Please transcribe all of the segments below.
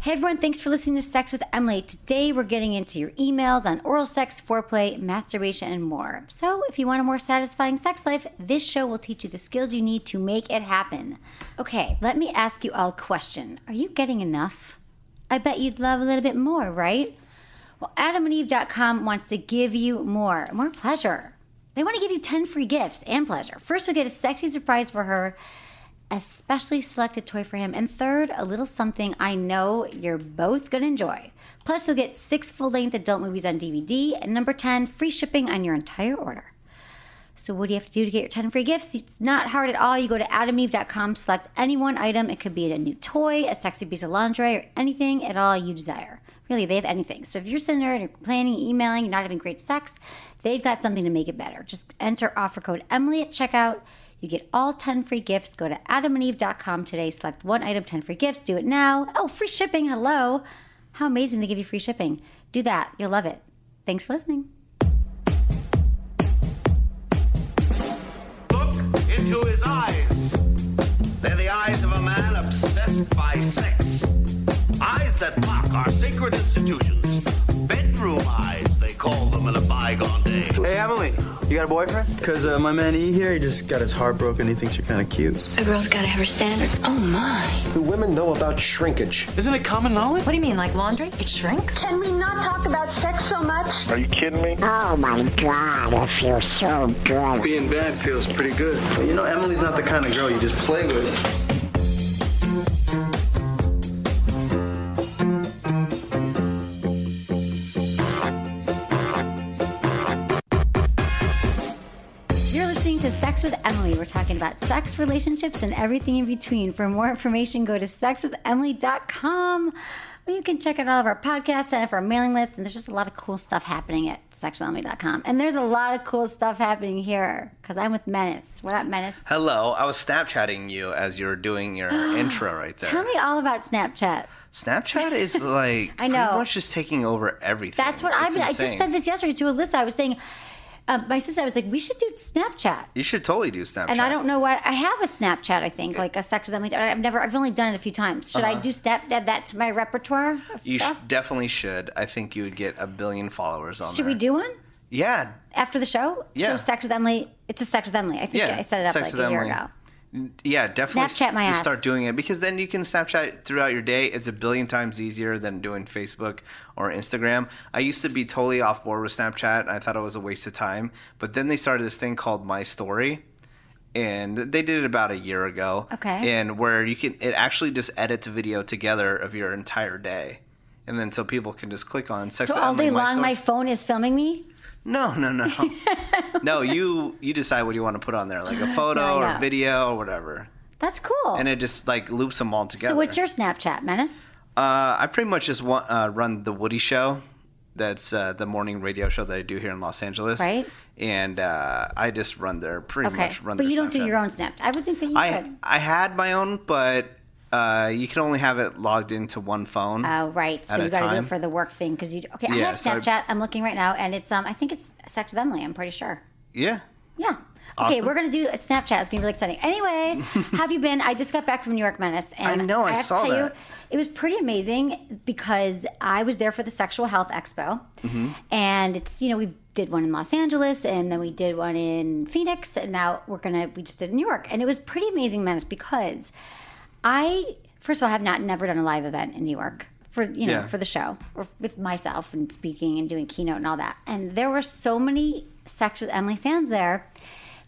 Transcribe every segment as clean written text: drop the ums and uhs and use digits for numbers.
Hey everyone, thanks for listening to Sex with Emily. Today we're getting into your emails on oral sex, foreplay, masturbation, and more. So if you want a more satisfying sex life, this show will teach you the skills you need to make it happen. Okay, let me ask you all a question. Are you getting enough? I bet you'd love a little bit more, right? Well, AdamandEve.com wants to give you more pleasure. They want to give you 10 free gifts and pleasure. First, you'll get a sexy surprise for her, a specially selected toy for him, and third, a little something I know you're both going to enjoy. Plus, you'll get 6 full-length adult movies on DVD, and number 10, free shipping on your entire order. So what do you have to do to get your 10 free gifts? It's not hard at all. You go to AdamandEve.com, select any one item. It could be a new toy, a sexy piece of lingerie, or anything at all you desire. Really, they have anything. So if you're sitting there and you're complaining, emailing, you're not having great sex, they've got something to make it better. Just enter offer code Emily at checkout. You get all 10 free gifts. Go to AdamandEve.com today. Select one item, 10 free gifts. Do it now. Oh, free shipping. Hello. How amazing they give you free shipping. Do that. You'll love it. Thanks for listening. Look into his eyes. They're the eyes of a man obsessed by sex. Eyes that mock our sacred institutions. Bedroom eyes, they call them in a bygone day. Hey, Emily, you got a boyfriend? Because my man E here, he just got his heart broken. He thinks you're kind of cute. A girl's got to have her standards. Oh, my. Do women know about shrinkage? Isn't it common knowledge? What do you mean, like laundry? It shrinks? Can we not talk about sex so much? Are you kidding me? Oh my God, it feels so good. Being bad feels pretty good. But you know, Emily's not the kind of girl you just play with. Sex with Emily. We're talking about sex, relationships, and everything in between. For more information, go to sexwithemily.com, where you can check out all of our podcasts, sign up for our mailing list, and there's just a lot of cool stuff happening at sexwithemily.com. And there's a lot of cool stuff happening here, because I'm with Menace. What up, Menace? Hello. I was Snapchatting you as you were doing your intro right there. Tell me all about Snapchat. Snapchat is like I know. pretty much just taking over everything. That's what I just said this yesterday to Alyssa. I was saying... my sister, I was like, we should do Snapchat. You should totally do Snapchat. And I don't know why. I have a Snapchat, I think, like a Sex with Emily. I've only done it a few times. Should I do add that to my repertoire of You stuff? definitely should. I think you would get 1 billion followers on there. Should we do one? Yeah. After the show? Yeah. So Sex with Emily, it's just Sex with Emily. I think I set it up Sex like a year ago. Yeah, definitely Snapchat my ass. start doing it, because then you can Snapchat throughout your day. It's 1 billion times easier than doing Facebook or Instagram. I used to be totally off board with Snapchat. I thought it was a waste of time. But then they started this thing called My Story, and they did it about a year ago. Okay. And where it actually just edits a video together of your entire day. And then so people can just click on Sex So with all Emily, day My long Story. my phone is filming me? No. No, you decide what you want to put on there, like a photo No, I know. or video or whatever. That's cool. And it just like loops them all together. So what's your Snapchat, Menace? I pretty much just run the Woody Show. That's the morning radio show that I do here in Los Angeles. Right. And I just run their But you don't do your own Snapchat. I would think that you could. I had my own, but you can only have it logged into one phone. Oh, right. So at you a got to do time. it for the work thing. Because I Yeah, have so Snapchat. I'm looking right now, and it's I think it's Sex with Emily. I'm pretty sure. Yeah. Yeah. Okay, Awesome. we're going to do a Snapchat. It's going to be really exciting. Anyway, have you been? I just got back from New York, Menace. And I know, I have saw to tell that. you, it was pretty amazing because I was there for the Sexual Health Expo. Mm-hmm. And it's, we did one in Los Angeles, and then we did one in Phoenix, and now we just did in New York. And it was pretty amazing, Menace, because first of all, have never done a live event in New York for the show, or with myself and speaking and doing keynote and all that. And there were so many Sex with Emily fans there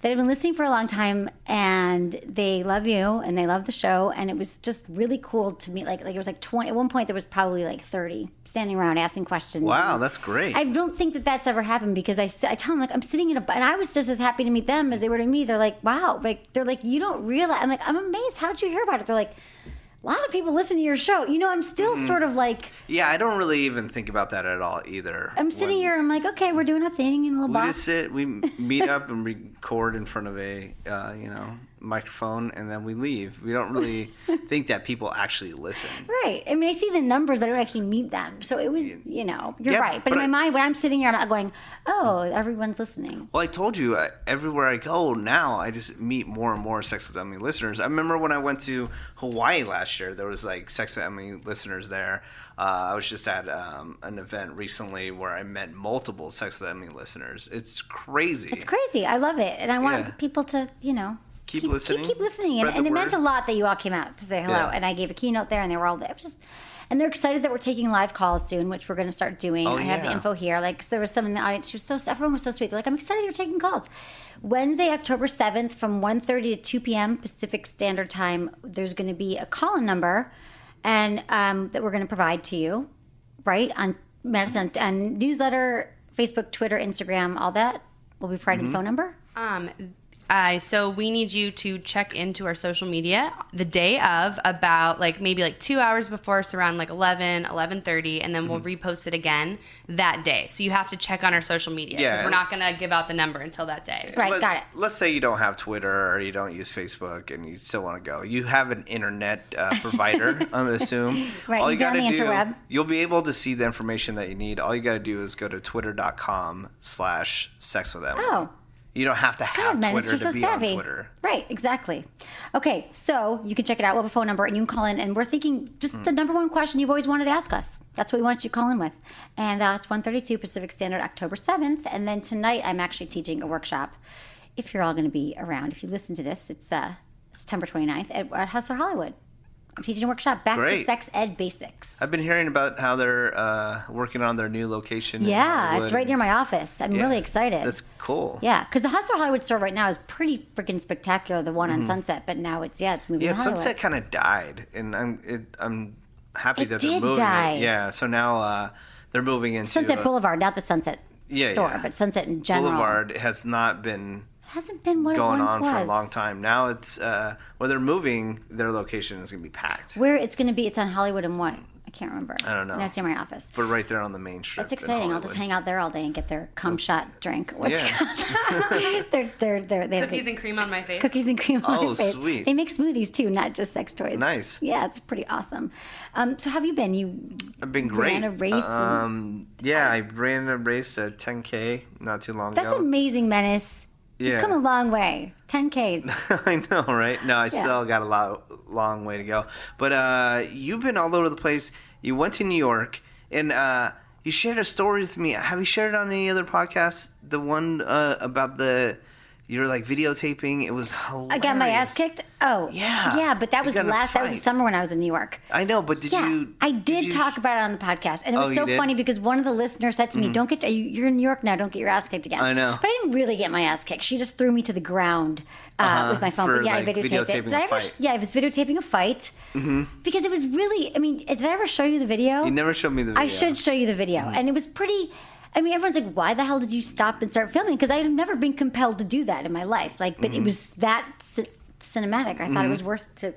that have been listening for a long time, and they love you and they love the show. And it was just really cool to meet. Like it was like 20. At one point, there was probably like 30 standing around asking questions. Wow, and that's great. I don't think that that's ever happened, because I tell them, like, I'm sitting and I was just as happy to meet them as they were to me. They're like, wow, like they're like, you don't realize. I'm like, I'm amazed. How'd you hear about it? They're like, a lot of people listen to your show. I'm still sort of like... Yeah, I don't really even think about that at all either. I'm sitting here and I'm like, okay, we're doing a thing in a little box. We meet up and record in front of a, microphone, and then we leave. We don't really think that people actually listen. Right. I mean, I see the numbers, but I don't actually meet them. So it was, you're Yeah, right. But in my mind, when I'm sitting here, I'm going, oh, everyone's listening. Well, I told you, everywhere I go now, I just meet more and more Sex with Emily listeners. I remember when I went to Hawaii last year, there was like Sex with Emily listeners there. I was just at an event recently where I met multiple Sex with Emily listeners. It's crazy. It's crazy. I love it. And I want people to, Keep listening. Keep listening. Spread And the it meant a word. lot that you all came out to say hello. Yeah. And I gave a keynote there, and they were all there. And they're excited that we're taking live calls soon, which we're going to start doing. Oh, I have the yeah. info here. Like, 'cause there was some in the audience. Everyone was so sweet. They're like, I'm excited you're taking calls. Wednesday, October 7th, from 1:30 to 2 p.m. Pacific Standard Time, there's going to be a call-in number, and that we're going to provide to you, right, on Madison, on newsletter, Facebook, Twitter, Instagram, all that. We'll be providing the phone number. So we need you to check into our social media the day of, about maybe 2 hours before, so around 11:30, and then we'll repost it again that day. So you have to check on our social media, because Yeah. we're not going to give out the number until that day. Right, got it. Let's say you don't have Twitter or you don't use Facebook and you still want to go. You have an internet provider, I'm going to assume. Right, All you you got got to the do, interweb. you'll be able to see the information that you need. All you got to do is go to twitter.com/sexwithemily. Oh. You don't have to have God, Menace, Twitter you're to so be savvy. on Twitter. Right, exactly. Okay, so you can check it out. We'll have a phone number, and you can call in. And we're thinking just the number one question you've always wanted to ask us. That's what we want you to call in with. And it's 1:32 Pacific Standard, October 7th. And then tonight, I'm actually teaching a workshop. If you're all going to be around, if you listen to this, it's September 29th at Hustler Hollywood. I'm teaching a workshop back to Great. sex ed basics. I've been hearing about how they're working on their new location. in Yeah, Hollywood. it's right near my office. I'm really excited. That's cool. Yeah, because the Hustler Hollywood store right now is pretty freaking spectacular. The one on Sunset, but now it's moving. Yeah, to Hollywood. Sunset kind of died, and I'm happy It that they're did moving die. it. Yeah, so now they're moving into Sunset Boulevard, not the Sunset store, but Sunset in general. Boulevard has not been Hasn't been what going it once on was. for a long time. Now it's where they're moving, their location is going to be packed. Where it's going to be, it's on Hollywood and what? I can't remember. I don't know. No, it's near my office. But right there on the main strip. That's exciting. I'll just hang out there all day and get their cum shot drink. What's Yeah. they have Cookies and cream on my face. cookies and cream on Oh, my face. sweet. They make smoothies too, not just sex toys. Nice. Yeah, it's pretty awesome. So how have you been? I've been great. Ran a race. Yeah, I ran a race at 10K not too long That's ago. amazing, Menace. Yeah. You've come a long way. 10Ks. I know, right? No, I Yeah. still got a long way to go. But you've been all over the place. You went to New York, and you shared a story with me. Have you shared it on any other podcasts? The one about you're videotaping. It was hilarious. I got my ass kicked. Oh, Yeah. yeah, but that You was got in a that was the fight. summer when I was in New York. I know, but did Yeah, you? I did you- talk about it on the podcast, and it was Oh, so you did? funny because one of the listeners said to me, "Don't get you're in New York now. Don't get your ass kicked again." I know. but I didn't really get my ass kicked. She just threw me to the ground with my phone. for, But yeah, I like, videotaped it. videotaping Did I a ever? fight. Yeah, I was videotaping a fight because it was really. I mean, did I ever show you the video? You never showed me the video. I should show you the video, and it was pretty. I mean, everyone's like, "Why the hell did you stop and start filming?" Because I've never been compelled to do that in my life. But it was that cinematic. I thought it was worth to,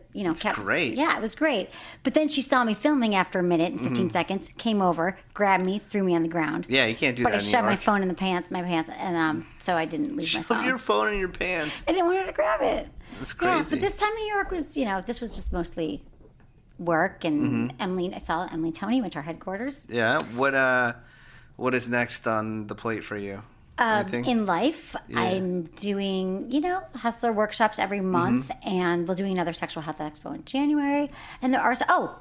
great. Yeah, it was great. But then she saw me filming after a minute and 15 seconds, came over, grabbed me, threw me on the ground. Yeah, you can't do But I that in New shoved my York. phone in my pants, and so I didn't leave my Shove phone. your phone in your pants. I didn't want her to grab it. That's Yeah, crazy. but this time in New York was, this was just mostly work, and I saw Emily Tony, went to our headquarters. Yeah. What is next on the plate for you? Anything? In life, I'm doing, hustler workshops every month, and we're doing another sexual health expo in January. And there are,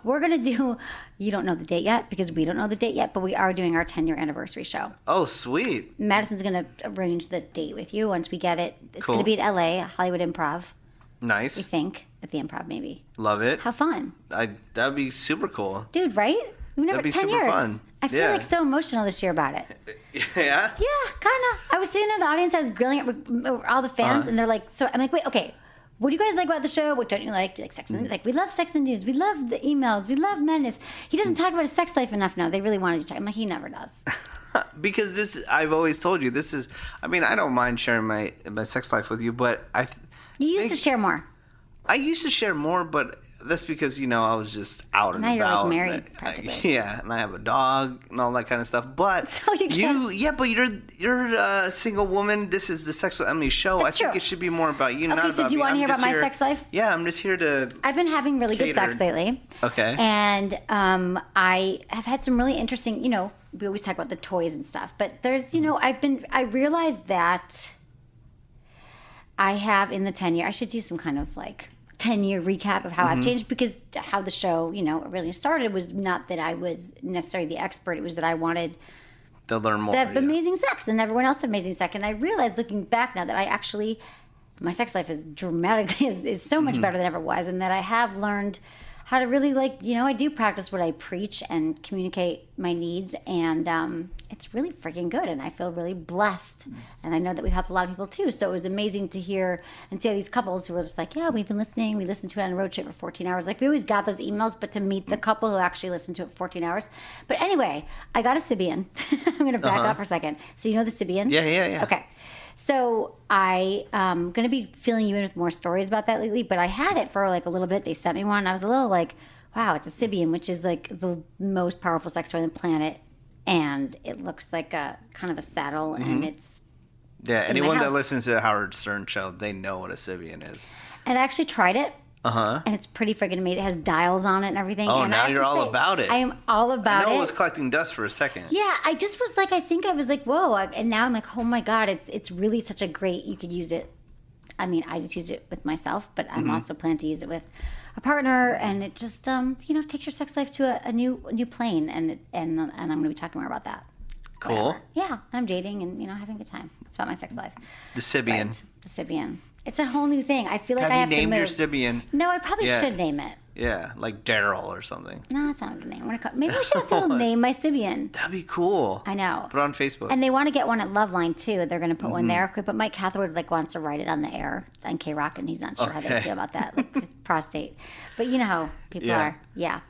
we're going to do, you don't know the date yet because we don't know the date yet, but we are doing our 10-year anniversary show. Oh, sweet. Madison's going to arrange the date with you once we get it. It's Cool. going to be at LA, Hollywood Improv, we Nice. think, at the Improv maybe. Love it. How fun. That'd be super cool. Dude, right? We've never, That'd be 10 super years. fun. I feel Yeah. like so emotional this year about it. Yeah? Yeah, kind of. I was sitting there in the audience. I was grilling it with all the fans, and they're like, so I'm like, wait, okay. What do you guys like about the show? What don't you like? Do you like sex? And like, we love Sex and the News. We love the emails. We love Menace. He doesn't talk about his sex life enough now. They really wanted you to talk. I'm like, he never does. Because I've always told you, I don't mind sharing my sex life with you, but You used to share more. I used to share more, but that's because I was just out and Now you're, like, about. married, practically. Yeah, and I have a dog and all that kind of stuff. But So you can't- but you're a single woman. This is the Sex with Emily show. That's I think true. it should be more about you, not Okay, about so do you me. want to I'm hear about just my here- sex life? Yeah, I'm just here to. I've been having really good sex Catered. lately. Okay. And I have had some really interesting, we always talk about the toys and stuff, but there's, I realized that I have in the 10-year, I should do some kind of like 10-year recap of how I've changed, because how the show, originally started was not that I was necessarily the expert. It was that I wanted to learn more. to have amazing sex and everyone else have amazing sex. And I realized looking back now that my sex life is dramatically, is so much better than ever was. And that I have learned how to really I do practice what I preach and communicate my needs. And it's really freaking good. And I feel really blessed. And I know that we've helped a lot of people too. So it was amazing to hear and see these couples who were just like, yeah, we've been listening. We listened to it on a road trip for 14 hours. Like we always got those emails, but to meet the couple who actually listened to it for 14 hours. But anyway, I got a Sybian. I'm going to back up for a second. So you know the Sybian? Yeah. Okay. So I going to be filling you in with more stories about that lately, but I had it for like a little bit. They sent me one. I was a little like, wow, it's a Sybian, which is like the most powerful sex toy on the planet. And it looks like a kind of a saddle, and it's Yeah, anyone that house. listens to a Howard Stern show, they know what a Sybian is. And I actually tried it. Uh-huh. And it's pretty freaking amazing. It has dials on it and everything. Oh, and now I have you're to all say, about it. I am all about I know it. it was collecting dust for a second. Yeah, I just was like, I think I was like, whoa. And now I'm like, oh my God, it's really such a great, you could use it. I mean, I just use it with myself, but I'm also planning to use it with a partner. And it just, takes your sex life to a new plane. And I'm going to be talking more about that. Cool. Whatever. Yeah, I'm dating and, having a good time. It's about my sex life. The Sybian. But the Sybian. It's a whole new thing. I feel like Have I you have to named move. your Sybian? No, I probably Yeah. should name it. Yeah, like Daryl or something. No, that's not a good name. Maybe we should have people name my Sybian. That'd be cool. I know. Put it on Facebook. And they want to get one at Loveline too. They're going to put one there. But Mike Hathaway wants to write it on the air on K-Rock, and he's not sure how they Okay. feel about that, like his prostate. But you know how people Yeah. are. Yeah.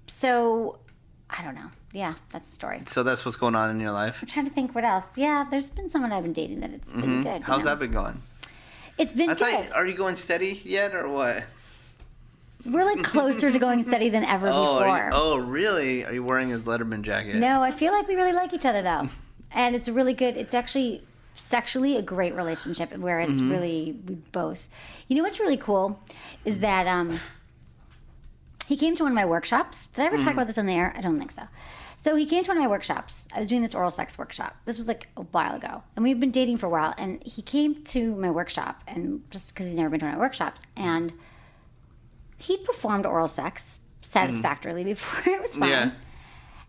So I don't know. Yeah, that's the story. So that's what's going on in your life? I'm trying to think what else. Yeah, there's been someone I've been dating that it's been good. How's that been going? It's been I good. thought, are you going steady yet or what? We're like closer to going steady than ever before. Oh, really? Are you wearing his Letterman jacket? No, I feel like we really like each other though. And it's really good. It's actually sexually a great relationship where it's really, we both. You know what's really cool is that he came to one of my workshops. Did I ever talk about this on the air? I don't think so. So he came to one of my workshops. I was doing this oral sex workshop. This was like a while ago. And we've been dating for a while. And he came to my workshop, and just because he's never been to my workshops. And he performed oral sex satisfactorily before. It was fine. Yeah.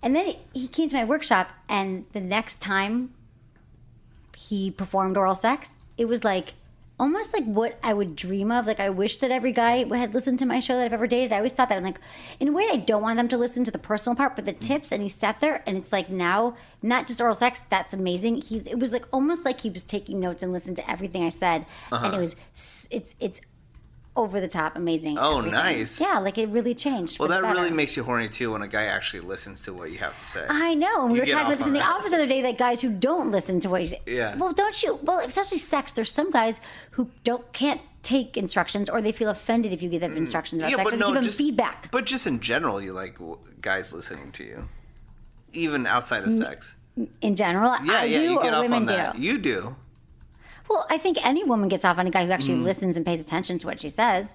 And then he came to my workshop, and the next time he performed oral sex, it was like almost like what I would dream of. Like, I wish that every guy had listened to my show that I've ever dated. I always thought that. I'm like, in a way, I don't want them to listen to the personal part, but the tips. And he sat there, and it's like now, not just oral sex, that's amazing. It was like almost like he was taking notes and listened to everything I said. And it was, it's over the top amazing. Oh, everything. nice. Yeah, like it really changed. Well, for the that really better. makes you horny too when a guy actually listens to what you have to say. I know. And we You were get talking about off this in on the that. office the other day, that guys who don't listen to what you say. Yeah. Well, don't you? Well, especially sex. There's some guys who can't take instructions, or they feel offended if you give them instructions about sex. Or give them feedback. But just in general, you like guys listening to you, even outside of sex. In general, Yeah, I yeah, do, you get or off women on do. that. You do. Well, I think any woman gets off on a guy who actually listens and pays attention to what she says.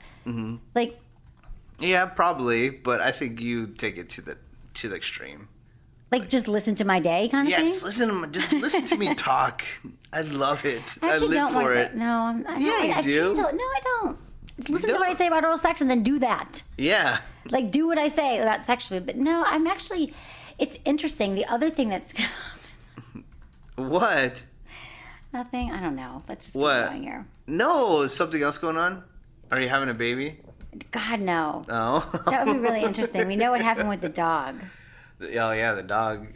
Like, Yeah, probably, but I think you take it to the extreme. just listen to my day kind of Yeah, thing. just listen to me talk. I love it. I actually live don't for want it. to. No, Yeah, you do. No, I don't. Just listen to what I don't? say about oral sex and then do that. Yeah. Like, do what I say about sexually. But no, I'm actually, it's interesting. The other thing that's What? nothing, I don't know. Let's just What? keep going here. No, is something else going on? Are you having a baby? God, no. Oh. That would be really interesting. We know what happened with the dog. Oh yeah, the dog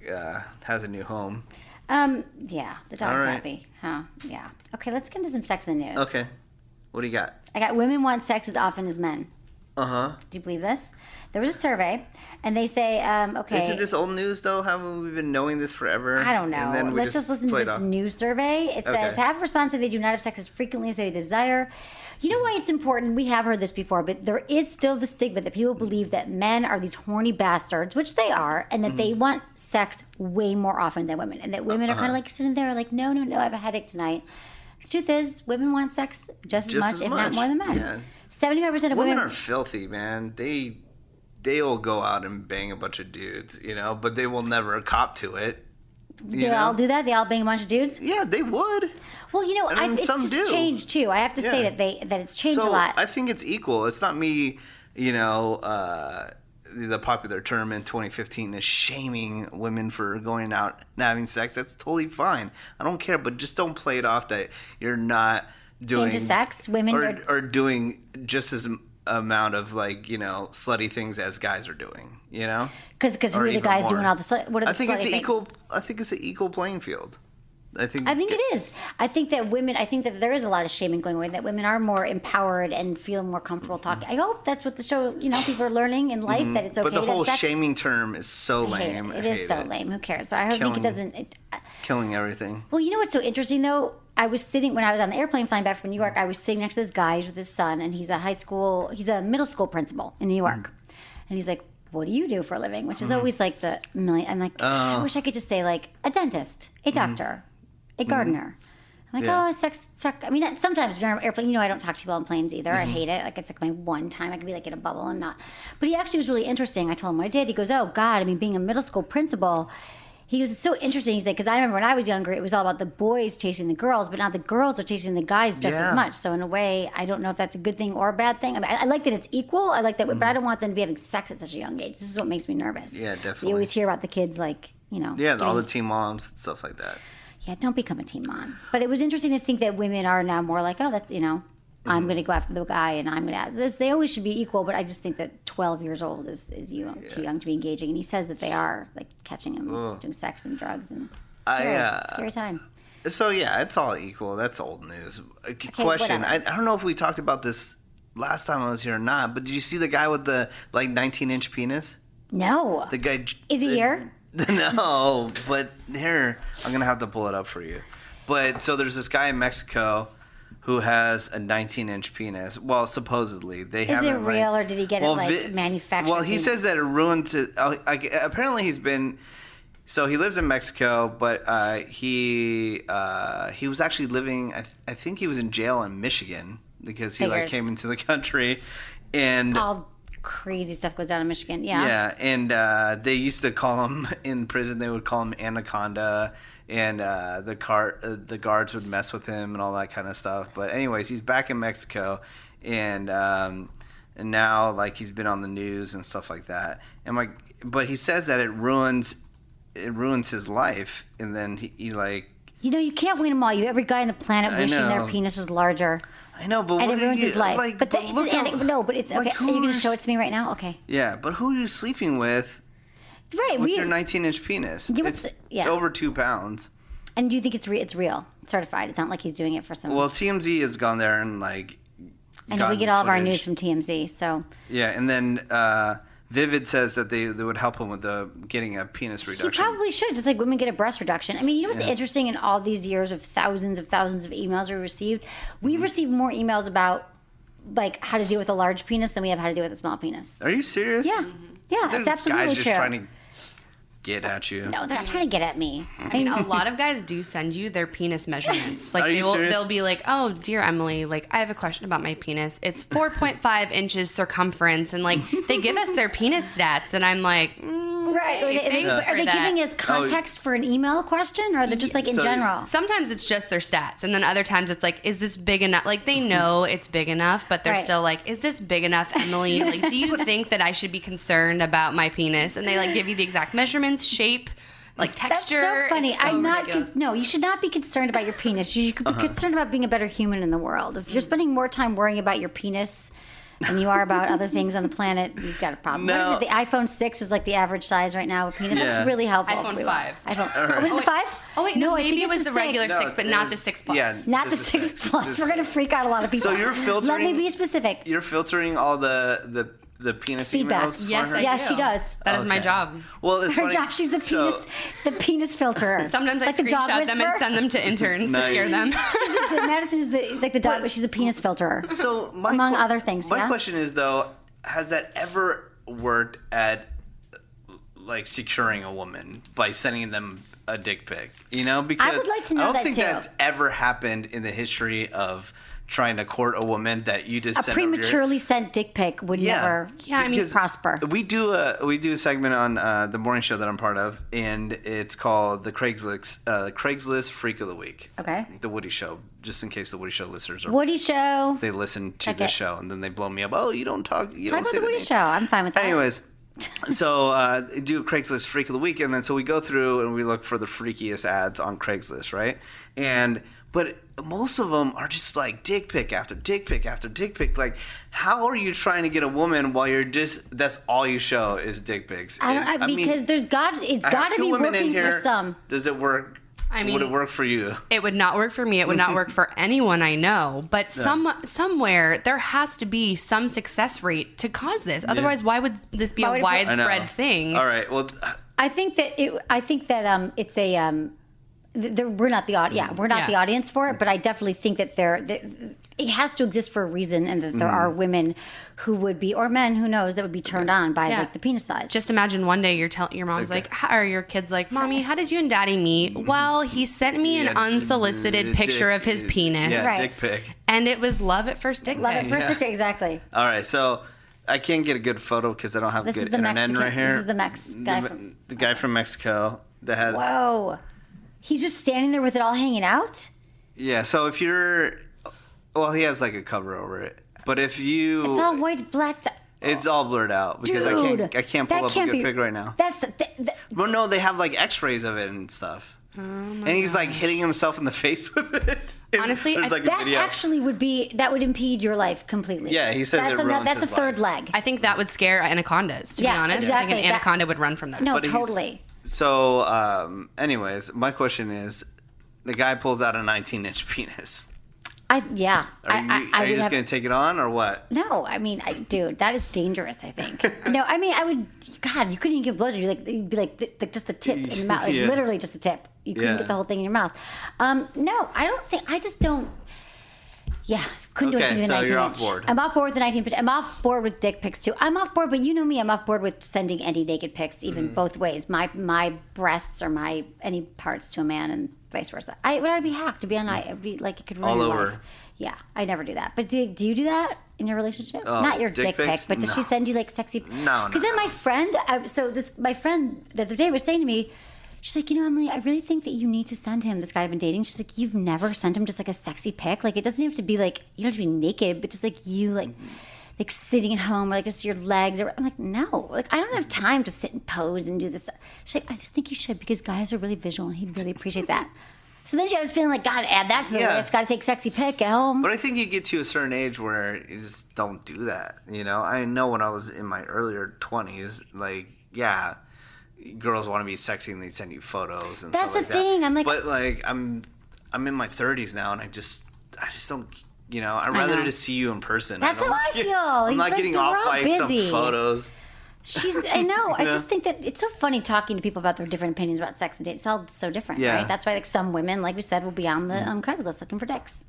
has a new home. Yeah, the dog's All right. happy. Huh, yeah. Okay, let's get into some sex in the news. Okay. What do you got? I got women want sex as often as men. Uh-huh. Do you believe this? There was a survey, and they say, okay. Isn't this old news though? Haven't we been knowing this forever? I don't know. And then we Let's just listen to played this off. news survey. It says, Okay. half responded they do not have sex as frequently as they desire. You know why it's important? We have heard this before, but there is still the stigma that people believe that men are these horny bastards, which they are, and that they want sex way more often than women, and that women are kind of like sitting there like, no, I have a headache tonight. The truth is, women want sex just as much, if not more than men. Yeah. 75% of Women are filthy, man. They will go out and bang a bunch of dudes, but they will never cop to it. They all do that? They all bang a bunch of dudes? Yeah, they would. Well, it's some just do. changed too. I have to say that it's changed a lot. I think it's equal. It's not me, the popular term in 2015 is shaming women for going out and having sex. That's totally fine. I don't care, but just don't play it off that you're not doing into sex. Women or doing just as amount of slutty things as guys are doing. Because who are the guys doing all the what are the I think slutty it's things? equal. I think it's an equal playing field. I think it is. I think that there is a lot of shaming going on, that women are more empowered and feel more comfortable talking. I hope that's what the show, people are learning in life, that it's okay But the to have whole sex. shaming term is so lame. It is so lame. Who cares? So I think it doesn't. Killing everything. Well, you know what's so interesting though? I was sitting when I was on the airplane flying back from New York. I was sitting next to this guy with his son, and he's a middle school principal in New York, and he's like, "What do you do for a living?" Which is always like the million. I'm like, I wish I could just say like a dentist, a doctor, a gardener. I'm like, sex. I mean, sometimes when I'm on an airplane, I don't talk to people on planes either. I hate it. Like, it's like my one time I can be like in a bubble and not. But he actually was really interesting. I told him what I did. He goes, "Oh God, I mean, being a middle school principal." He goes, "It's so interesting." He's like, because I remember when I was younger, it was all about the boys chasing the girls, but now the girls are chasing the guys just as much. So in a way, I don't know if that's a good thing or a bad thing. I mean, I like that it's equal. I like that, but I don't want them to be having sex at such a young age. This is what makes me nervous. Yeah, definitely. You always hear about the kids like, Yeah, all the teen moms and stuff like that. Yeah, don't become a teen mom. But it was interesting to think that women are now more like, oh, that's, I'm going to go after the guy and I'm going to this. They always should be equal, but I just think that 12 years old is too young to be engaging. And he says that they are like catching him doing sex and drugs and scary time. So yeah, it's all equal. That's old news. Question: I don't know if we talked about this last time I was here or not, but did you see the guy with the 19-inch penis? No. The guy is he here? No, but here I'm gonna have to pull it up for you. But so there's this guy in Mexico who has a 19-inch penis. Well, supposedly they have. Is it real or did he get it manufactured? Well, he says that it ruined it. Apparently, he's been. So he lives in Mexico, but he was actually living. I think he was in jail in Michigan because he came into the country, and all crazy stuff goes down in Michigan. Yeah. Yeah, and they used to call him in prison. They would call him Anaconda, and the guards would mess with him and all that kind of stuff. But anyways, he's back in Mexico, and now he's been on the news and stuff like that. But he says that it ruins his life, and then he you can't win them all. Every guy on the planet wishing their penis was larger. I know, but and it ruins his life. But it's okay. Are you going to show it to me right now? Okay. Yeah, but who are you sleeping with? Right, with your 19-inch penis. It's over 2 pounds. And do you think it's real, certified? It's not like he's doing it for some. Well, TMZ has gone there and and we get all of our news from TMZ. So. Yeah, and then Vivid says that they would help him with getting a penis reduction. He probably should, just like women get a breast reduction. I mean, you know what's interesting in all these years of thousands of emails we received? We received more emails about how to deal with a large penis than we have how to deal with a small penis. Are you serious? Yeah. Yeah, that's absolutely guys true. Just trying to get at you. No, they're not trying to get at me. I mean, a lot of guys do send you their penis measurements. They'll be like, "Oh, dear Emily, I have a question about my penis. It's 4.5 inches circumference," and they give us their penis stats, and I'm like, right? Are they giving us context for an email question, or are they just in general? Sometimes it's just their stats, and then other times it's is this big enough? They know it's big enough, but they're still is this big enough, Emily? Do you think that I should be concerned about my penis? And they give you the exact measurements, shape, texture. That's so funny. So I'm not. No, you should not be concerned about your penis. You should be concerned about being a better human in the world. If you're spending more time worrying about your penis than you are about other things on the planet, you've got a problem. No. What is it? The iPhone 6 is the average size right now of penis. Yeah. That's really helpful. iPhone 5. Was it the 5? Oh wait, no, maybe I it was the regular 6, but not the 6 Plus. Yeah, not the 6 Plus. We're going to freak out a lot of people. So you're filtering. Let me be specific. You're filtering all the the penis Feedback. emails Yes, for her? I Yeah, do. she does. That is my Okay. job. Well, it's Her funny. job, she's the So- penis filterer. Sometimes I Like the dog screenshot them and whisperer. send them to interns to scare them. Madison is the dog, but she's a penis filterer. So my Among other things, My yeah? question is though, has that ever worked at like securing a woman by sending them a dick pic? You know, because I would like to know I don't that think too. that's ever happened in the history of trying to court a woman that you just A send over your- prematurely sent dick pic would never because prosper. We do a segment on the morning show that I'm part of, and it's called the Craigslist Freak of the Week. Okay. The Woody Show, just in case the Woody Show listeners are Woody Show. they listen to Check the it. show and then they blow me up. Oh, you don't talk. You Talk don't about say the that Woody name. Show. I'm fine with that. Anyways, so do a Craigslist Freak of the Week, and then so we go through and we look for the freakiest ads on Craigslist, right? But most of them are just like dick pic after dick pic after dick pic. Like, how are you trying to get a woman while you're that's all you show is dick pics? I mean, because it's got I have to two be women in working here. for some. Does it work? I mean, would it work for you? It would not work for me. It would not work for anyone I know. But somewhere there has to be some success rate to cause this. Otherwise, why would this be Why a would it be- I know. widespread thing? All right. Well, I think that it's a we're not the audience. Yeah, we're not Yeah. the audience for it, but I definitely think that it has to exist for a reason, and that there are women who would be, or men, who knows, that would be turned on by Yeah. like the penis size. Just imagine one day your mom's like, or your kid's like, Mommy, how did you and Daddy meet? Well, he sent me an Yeah, unsolicited picture of his penis. Yeah, Right. dick pic. And it was love at first dick Love pic. it first, exactly. All right, so I can't get a good photo because I don't have This is good the internet Mexican. right here. This is the Mex guy from. The guy from Mexico that has. Whoa, he's just standing there with it all hanging out. Yeah, so if you're, well, he has like a cover over it, but if you, It's all white, black. it's all blurred out because Dude, I can't pull that up a can't good be- pic right now. That's Well, no, they have like X-rays of it and stuff. And he's like hitting himself in the face with it. And Honestly, there's like a that video. actually would impede your life completely. Yeah, he says that's it ruins that's a his third life. leg. I think that would scare anacondas, to Yeah, be honest. I exactly. think an That- anaconda would run from that. No, But he's- totally. So, anyways, my question is, the guy pulls out a 19-inch penis. Are you Are you just going to take it on or what? No, I mean, dude, that is dangerous. I think. No, I mean, I would. God, you couldn't even get blood. You'd be like just the tip in the mouth, like Yeah. literally just the tip. You couldn't Yeah. get the whole thing in your mouth. No, I don't think. I just don't. Yeah, couldn't do Okay, it with the so 19 you're inch. off board. I'm off board with the 19 inch. I'm off board with dick pics too. I'm off board, but you know me. I'm off board with sending any naked pics, even Mm-hmm. both ways. My breasts or my any parts to a man, and vice versa. I'd be hacked to be on. I'd be like it could ruin All your over. life. Yeah, I never do that. But do you do that in your relationship? Not your dick dick pic, pics? but does No. she send you like sexy? No, Because then no. my friend, my friend the other day was saying to me, she's like, Emily, I really think that you need to send him, this guy I've been dating. She's like, you've never sent him just like a sexy pic. Like it doesn't have to be like, you don't have to be naked, but just like you like sitting at home or like just your legs. Or I'm like, no, like I don't have time to sit and pose and do this. She's like, I just think you should because guys are really visual and he'd really appreciate that. So then I was feeling like, God, add that to the Yeah. list. Got to take sexy pic at home. But I think you get to a certain age where you just don't do that. You know, I know when I was in my earlier 20s, like, yeah, girls want to be sexy and they send you photos and That's stuff like the thing. that. I'm like- but like, I'm in my 30s now, and I just don't. You know, I'd rather know. just see you in person. That's how I feel. I'm not Like, getting we're off all by busy. some photos. I know. I know? just think that it's so funny talking to people about their different opinions about sex and dating. It's all so different, Yeah. right? That's why, like, some women, like we said, will be on the Craigslist looking for dicks.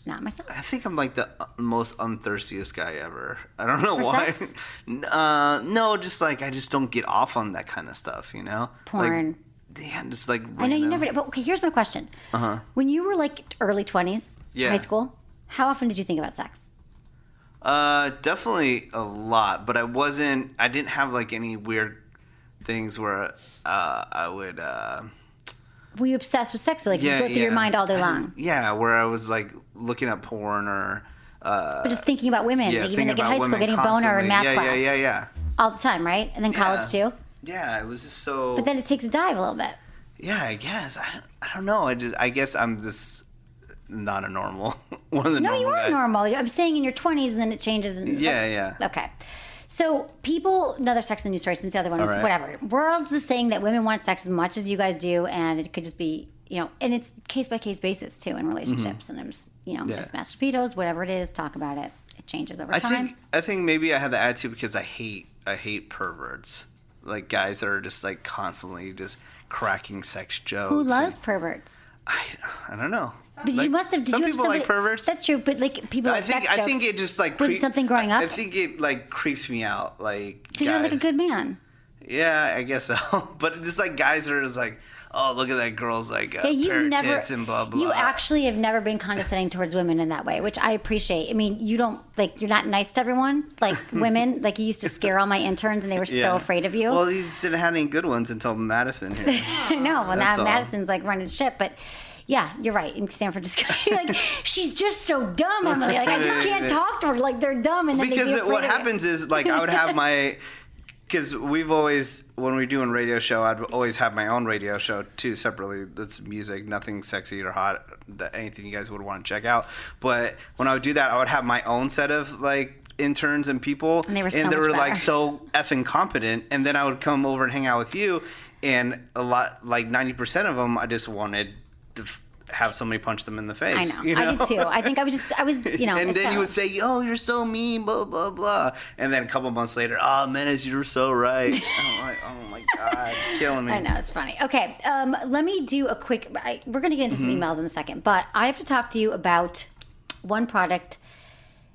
Not myself. I think I'm like the most unthirstiest guy ever. I don't know For why. sex? No, just like I just don't get off on that kind of stuff, you know? Porn. Like, yeah, just like I know you random. never. But okay, here's my question. When you were like early 20s, Yeah. high school, how often did you think about sex? Definitely a lot, but I didn't have like any weird things where I would Were you obsessed with sex? So, like, you go through your mind all day long. Yeah, where I was like looking at porn or But just thinking about women, yeah, like, even thinking like in about high school, women getting a boner in constantly. math yeah, class. Yeah. All the time, right? And then college Yeah. too. Yeah, it was just so. But then it takes a dive a little bit. Yeah, I guess. I don't know. I guess I'm just not a normal one of the No, normal you are guys. normal. I'm saying in your 20s, and then it changes. And Yeah. Okay. So people, another Sex in the News story, since the other one was All right. whatever. We're just saying that women want sex as much as you guys do, and it could just be, and it's case by case basis too in relationships, and there's, Mm-hmm. Yeah. mismatched libidos, whatever it is, talk about it. It changes over time. I think maybe I had the attitude because I hate perverts, like guys that are just like constantly just cracking sex jokes. Who loves perverts? I don't know. But you must have. Some people like perverts. That's true, but like people like sex jokes. I think it just like was it something growing up? I think it like creeps me out. Like because you're like a good man. Yeah, I guess so. But just like guys are just like, oh, look at that girl's like pair of tits and blah blah. You actually have never been condescending towards women in that way, which I appreciate. I mean, you don't like you're not nice to everyone. Like women, like you used to scare all my interns, and they were so afraid of you. Well, you just didn't have any good ones until Madison here. I know. Well, now Madison's like running shit, but. Yeah, you're right. In San Francisco, like she's just so dumb, Emily. Like I just can't talk to her. Like they're dumb, and then because what happens is like I would have my. Because we've always, when we're doing radio show, I'd always have my own radio show too, separately. That's music, nothing sexy or hot, anything you guys would want to check out. But when I would do that, I would have my own set of like interns and people, and they were like so effing competent. And then I would come over and hang out with you, and a lot, like 90% of them, I just wanted to have somebody punch them in the face. I know. I did too. I think I was, you know. And then you would say, "Oh, you're so mean," blah blah blah. And then a couple months later, "Oh, Menace, you were so right." I'm like, "Oh my god, killing me." I know, it's funny. Okay, let me do a quick. We're going to get into some emails in a second, but I have to talk to you about one product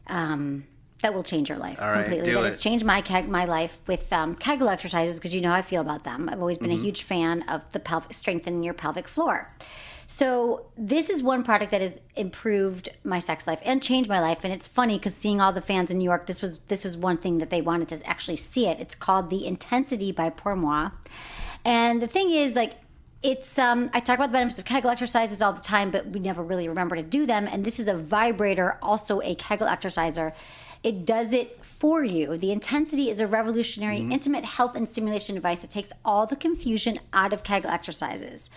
that will change your life completely. That has changed my life with Kegel exercises, because you know how I feel about them. I've always been a huge fan of the strengthening your pelvic floor. So this is one product that has improved my sex life and changed my life. And it's funny because seeing all the fans in New York, this was one thing that they wanted to actually see it. It's called the Intensity by Pour Moi. And the thing is, like, it's I talk about the benefits of Kegel exercises all the time, but we never really remember to do them. And this is a vibrator, also a Kegel exerciser. It does it for you. The Intensity is a revolutionary intimate health and stimulation device that takes all the confusion out of Kegel exercises.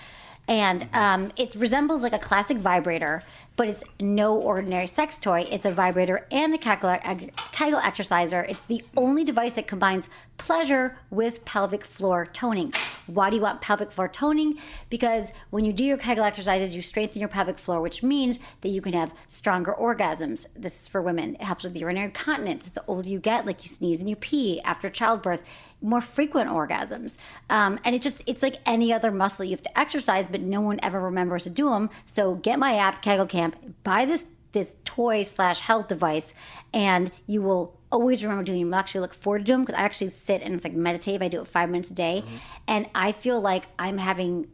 And it resembles like a classic vibrator, but it's no ordinary sex toy. It's a vibrator and a Kegel exerciser. It's the only device that combines pleasure with pelvic floor toning. Why do you want pelvic floor toning? Because when you do your Kegel exercises, you strengthen your pelvic floor, which means that you can have stronger orgasms. This is for women. It helps with urinary continence. The older you get, like you sneeze and you pee after childbirth, more frequent orgasms. And it's like any other muscle you have to exercise, but no one ever remembers to do them. So get my app, Kegel Camp, buy this toy/health device, and you will always remember doing them. You'll actually look forward to doing them, because I actually sit and it's like meditative. I do it 5 minutes a day. And I feel like I'm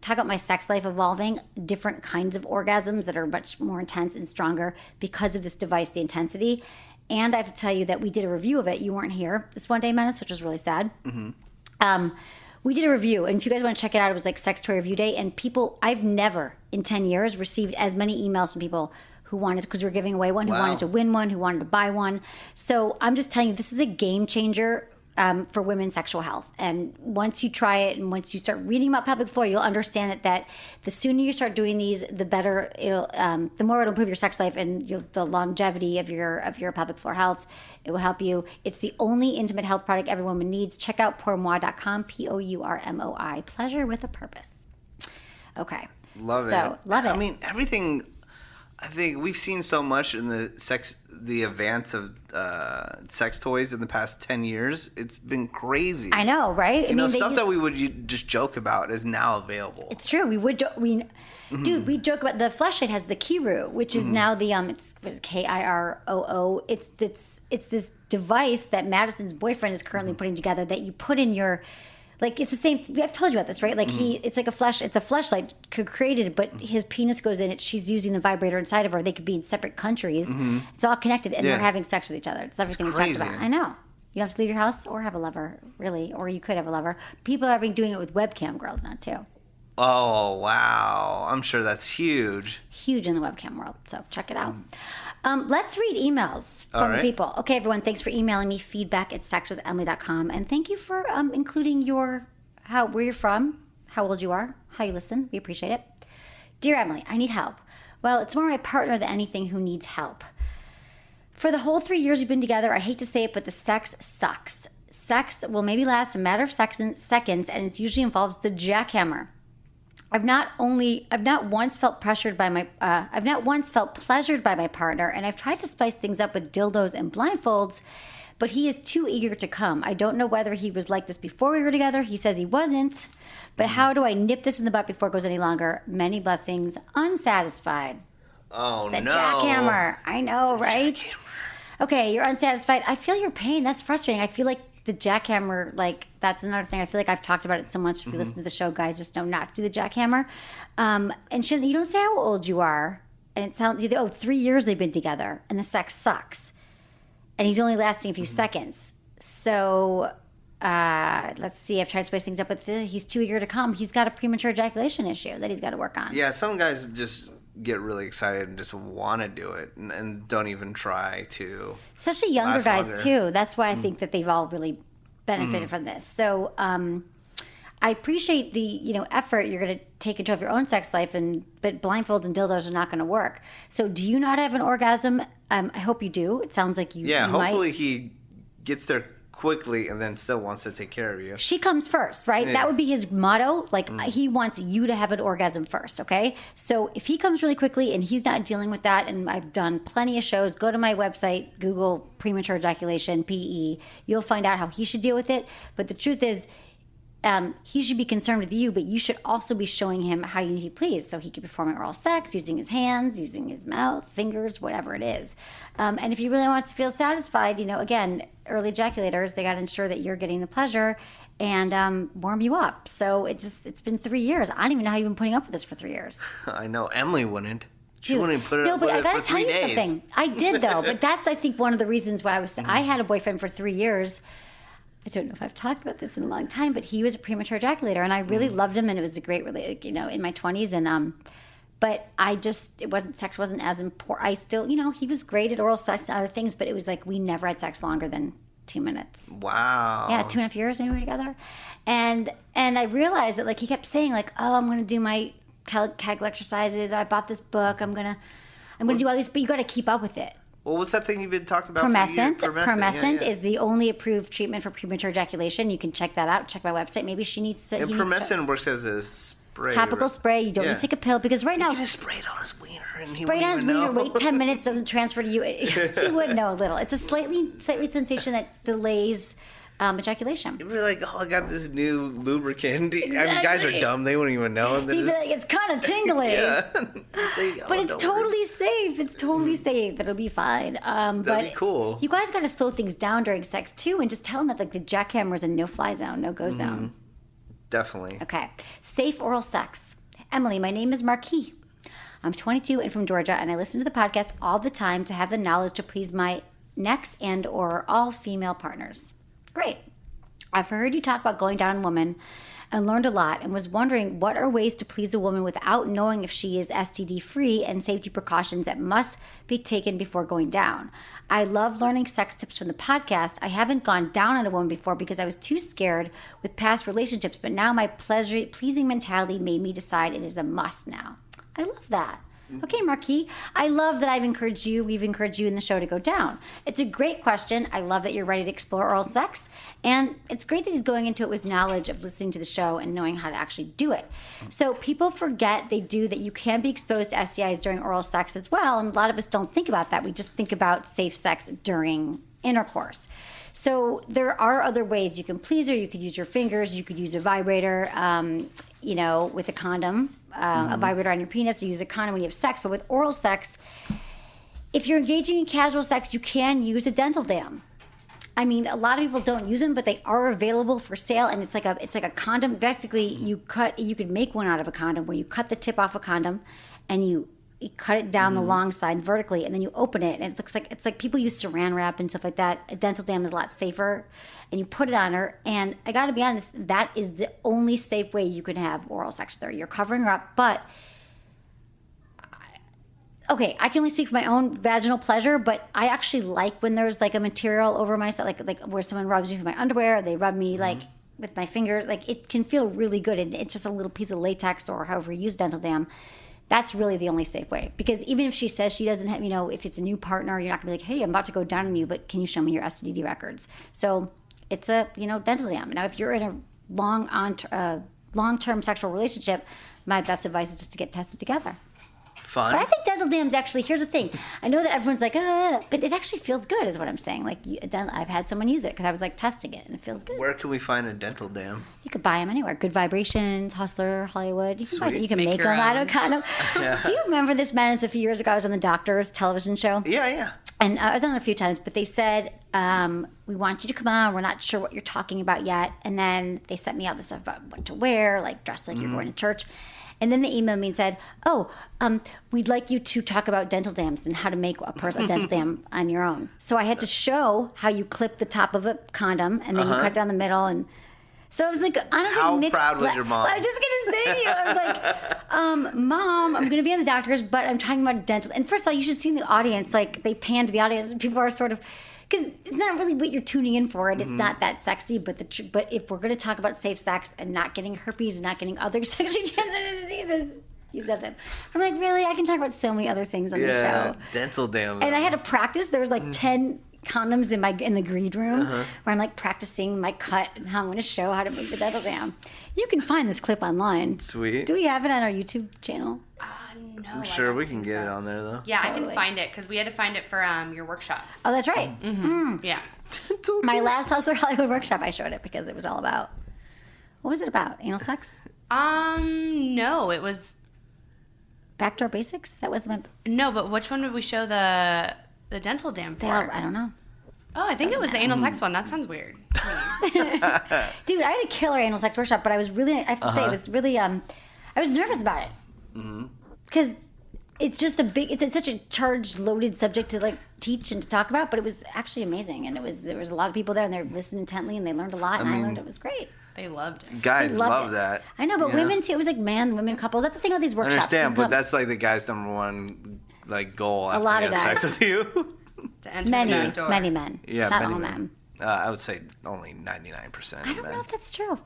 talk about my sex life evolving, different kinds of orgasms that are much more intense and stronger because of this device, the Intensity. And I have to tell you that we did a review of it. You weren't here this one day, Menace, which was really sad. We did a review, and if you guys want to check it out, it was like Sex Toy Review Day. And I've never in 10 years received as many emails from people who wanted, because we were giving away one, who wanted to win one, who wanted to buy one. So I'm just telling you, this is a game changer for women's sexual health. And once you try it, and once you start reading about pelvic floor, you'll understand that the sooner you start doing these, the better the more it'll improve your sex life and the longevity of your pelvic floor health. It will help you. It's the only intimate health product every woman needs. Check out pourmoi.com, POURMOI. Pleasure with a purpose. Okay. Love it. Love it. I mean, everything. I think we've seen so much in the advance of sex toys in the past 10 years. It's been crazy. I know, right? Stuff that we would just joke about is now available. It's true. Dude, we joke about the fleshlight has the Kiru, which is now the it's KIROO. It's this device that Madison's boyfriend is currently putting together that you put in your. Like, it's the same. I've told you about this, right? Like, it's like it's a fleshlight created, but his penis goes in it. She's using the vibrator inside of her. They could be in separate countries. It's all connected, and they're having sex with each other. It's everything we talked about. I know. You don't have to leave your house or have a lover, really, or you could have a lover. People are doing it with webcam girls now, too. Oh, wow. I'm sure that's huge. Huge in the webcam world, so check it out. Let's read emails from people. Okay, everyone, thanks for emailing me, feedback@sexwithemily.com. And thank you for including where you're from, how old you are, how you listen. We appreciate it. Dear Emily, I need help. Well, it's more my partner than anything who needs help. For the whole 3 years we've been together, I hate to say it, but the sex sucks. Sex will maybe last a matter of seconds, and it usually involves the jackhammer. I've not once felt pleasured by my partner, and I've tried to spice things up with dildos and blindfolds, but he is too eager to come. I don't know whether he was like this before we were together. He says he wasn't, but how do I nip this in the butt before it goes any longer? Many blessings, unsatisfied. Oh, The no. jackhammer. I know, right? Okay, you're unsatisfied. I feel your pain. That's frustrating. I feel like the jackhammer, like, that's another thing. I feel like I've talked about it so much. If you listen to the show, guys, just know not to do the jackhammer. And you don't say how old you are. And it sounds, 3 years they've been together, and the sex sucks. And he's only lasting a few seconds. So, let's see. I've tried to spice things up with he's too eager to come. He's got a premature ejaculation issue that he's got to work on. Yeah, some guys just get really excited and just want to do it and don't even try to. Especially younger last guys, longer. too. That's why I think that they've all really benefited from this. So I appreciate the effort you're going to take into your own sex life, but blindfolds and dildos are not going to work. So do you not have an orgasm? I hope you do. It sounds like you Yeah, you hopefully might. he gets there quickly and then still wants to take care of you. She comes first, right? Yeah. That would be his motto. Like, he wants you to have an orgasm first, okay? So if he comes really quickly and he's not dealing with that, and I've done plenty of shows, go to my website, Google premature ejaculation, PE. You'll find out how he should deal with it. But the truth is, he should be concerned with you, but you should also be showing him how you need to be pleased. So he can perform oral sex using his hands, using his mouth, fingers, whatever it is. And if he really wants to feel satisfied, again, early ejaculators, they got to ensure that you're getting the pleasure and warm you up. So it's been 3 years. I don't even know how you've been putting up with this for 3 years. I know Emily wouldn't. She Dude, wouldn't put it no, up but with I it gotta for tell 3 you days. something. I did though, but that's I think one of the reasons why I had a boyfriend for 3 years. I don't know if I've talked about this in a long time, but he was a premature ejaculator, and I really loved him, and it was a great, in my 20s, and but sex wasn't as important. I still, he was great at oral sex and other things, but it was like we never had sex longer than 2 minutes. Wow. Yeah, 2.5 years maybe we were together, and I realized that like he kept saying like, oh, I'm going to do my Kegel exercises. I bought this book. I'm gonna do all these, but you got to keep up with it. Well, what's that thing you've been talking about? For Promescent. years? Promescent Yeah. is the only approved treatment for premature ejaculation. You can check that out. Check my website. Maybe she needs to. And he needs to- Promescent works as a spray. topical spray. You don't need to take a pill because right now You can just spray it on his wiener and he spray it wouldn't on his even wiener. know. Wait 10 minutes. Doesn't transfer to you. He would know a little. It's a slightly sensation that delays ejaculation. You'd be like, oh, I got this new lubricant. I mean, guys are dumb. They wouldn't even know. He'd be like, it's kind of tingly. yeah. Say, oh, But it's don't totally safe. It's totally safe. It'll be fine. But be cool. You guys got to slow things down during sex too, and just tell them that like the jackhammer is a no-fly zone, no-go zone. Definitely. Okay. Safe oral sex. Emily, my name is Marquis. I'm 22 and from Georgia, and I listen to the podcast all the time to have the knowledge to please my next and or all female partners. Great. I've heard you talk about going down on a woman and learned a lot and was wondering what are ways to please a woman without knowing if she is STD free and safety precautions that must be taken before going down. I love learning sex tips from the podcast. I haven't gone down on a woman before because I was too scared with past relationships, but now my pleasing mentality made me decide it is a must now. I love that. Okay, Marquis, I love that we've encouraged you in the show to go down. It's a great question. I love that you're ready to explore oral sex. And it's great that he's going into it with knowledge of listening to the show and knowing how to actually do it. So people forget that you can be exposed to STIs during oral sex as well. And a lot of us don't think about that. We just think about safe sex during intercourse. So there are other ways you can please her. You could use your fingers. You could use a vibrator, with a condom, a vibrator on your penis. You use a condom when you have sex. But with oral sex, if you're engaging in casual sex, you can use a dental dam. I mean, a lot of people don't use them, but they are available for sale. And it's like a condom. Basically, you could make one out of a condom where you cut the tip off a condom and you cut it down the long side vertically, and then you open it, and it's like people use saran wrap and stuff like that. A dental dam is a lot safer, and you put it on her. And I got to be honest, that is the only safe way you can have oral sex with her. You're covering her up, but okay, I can only speak for my own vaginal pleasure, but I actually like when there's like a material over myself, like where someone rubs me with my underwear, or they rub me like with my fingers. Like it can feel really good, and it's just a little piece of latex or however you use dental dam. That's really the only safe way. Because even if she says she doesn't have, if it's a new partner, you're not going to be like, hey, I'm about to go down on you, but can you show me your STD records? So it's a, dental dam. Now, if you're in a long-term sexual relationship, my best advice is just to get tested together. Fun. But I think dental dams actually, here's the thing. I know that everyone's like, but it actually feels good is what I'm saying. Like, I've had someone use it because I was like testing it and it feels good. Where can we find a dental dam? You could buy them anywhere. Good Vibrations, Hustler, Hollywood. You can buy Sweet. them. You can Make make your them. I own. don't kind of. Do you remember this, Madness? A few years ago, I was on the Doctor's television show. Yeah. And I was on it a few times, but they said, we want you to come on. We're not sure what you're talking about yet. And then they sent me out the stuff about what to wear, like dress like you're going to church. And then they emailed me and said, we'd like you to talk about dental dams and how to make a dental dam on your own. So I had to show how you clip the top of a condom and then you cut down the middle. And so I was like, honestly, How mixed. proud was your mom? Well, I was just going to say to you, I was like, Mom, I'm going to be on the Doctor's, but I'm talking about dental. And first of all, you should see the audience. Like, they pan to the audience and people are sort of, because it's not really what you're tuning in for, and it's not that sexy. But but if we're going to talk about safe sex and not getting herpes and not getting other sexually transmitted diseases, you said them. I'm like, really? I can talk about so many other things on the show. Dental dam. And I had to practice. There was like 10 condoms in the greed room where I'm like practicing my cut and how I'm going to show how to make the dental dam. You can find this clip online. Sweet. Do we have it on our YouTube channel? No, I'm sure we can get it on there though. Yeah, I Totally. can find it because we had to find it for your workshop. Oh, that's right. Yeah. My last Hustler Hollywood workshop, I showed it because it was all about. What was it about? Anal sex? No, it was Backdoor basics? That was my. no. But which one did we show the dental dam for? I don't know. Oh, I think it was the anal sex one. That sounds weird. Dude, I had a killer anal sex workshop, but I was really, I have to say, it was really, I was nervous about it. Because it's just it's such a charged, loaded subject to like teach and to talk about, but it was actually amazing. And there was a lot of people there and they listened intently and they learned a lot and I learned it was great. They loved it. Guys Loved love it. that. I know, but you women too. It was like women couples. That's the thing about these I workshops. understand, You but come- that's like the guy's number one like goal after lot he of has sex guys. with you. To enter many the door. men. Yeah, not many all men. men. I would say only 99% I don't men. know if that's true.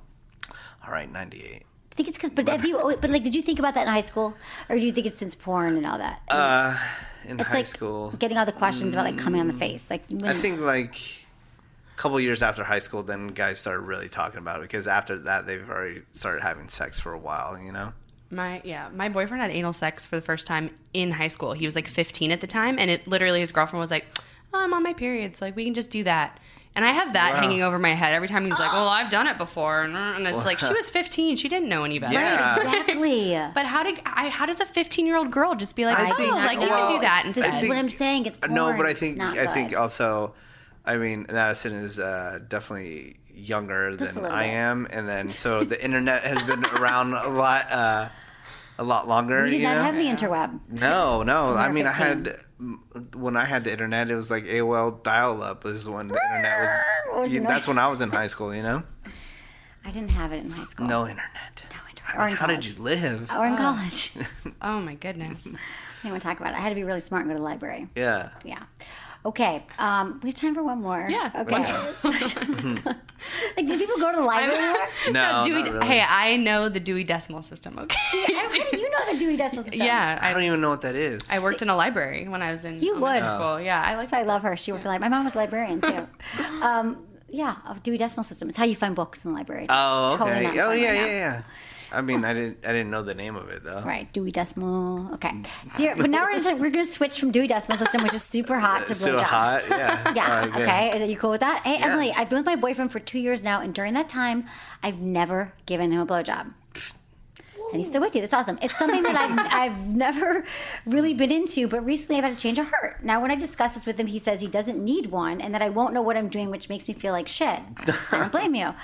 All right, 98. I think it's because, but like, did you think about that in high school, or do you think it's since porn and all that? In it's high like school, getting all the questions about like coming on the face. Like, you I wouldn't- think like a couple years after high school, then guys started really talking about it because after that they've already started having sex for a while, you know. My boyfriend had anal sex for the first time in high school. He was like 15 at the time, and it literally his girlfriend was like, "Oh, I'm on my period, so like we can just do that." And I have that hanging over my head every time he's like, "Well, I've done it before," and it's like she was 15, she didn't know any better. Yeah. exactly. But how does a 15-year-old girl just be like, I think- like you can do that This instead? is what I'm saying. It's porn. No, but I It's think not I think good. also, I mean, Madison is definitely younger Just a than little I bit. am, and then so the internet has been around a lot longer. We did you not know? have the interweb. No. I were mean, 15. when I had the internet, it was like AOL dial-up is when the internet was. What was the That's when noise? I was in high school, you know. I didn't have it in high school. No internet. Or in How did college. you live? Or in college. Oh my goodness. I didn't want to talk about it. I had to be really smart and go to the library. Yeah. Yeah. Okay. We have time for one more. Yeah. Okay. Like, do people go to the library anymore? No, Dewey, not really. Hey, I know the Dewey Decimal System. Okay. How do you know the Dewey Decimal System? Yeah, I don't even know what that is. I worked in a library when I was in You elementary would. school. Yeah, I liked I love her. She worked in the library. My mom was a librarian too. Yeah, Dewey Decimal System. It's how you find books in the library. It's Oh, okay. totally not Oh, fun yeah, right now. yeah. I mean, I didn't know the name of it though. Right, Dewey Decimal. Okay, dear. But now we're gonna switch from Dewey Decimal System, which is super hot, to So blowjobs. hot, yeah. Yeah. All right, good. Okay. Are you cool with that? Hey, Yeah. Emily, I've been with my boyfriend for 2 years now, and during that time, I've never given him a blowjob. And he's still with you. That's awesome. It's something that I've never really been into, but recently I've had a change of heart. Now, when I discuss this with him, he says he doesn't need one and that I won't know what I'm doing, which makes me feel like shit. I don't blame you.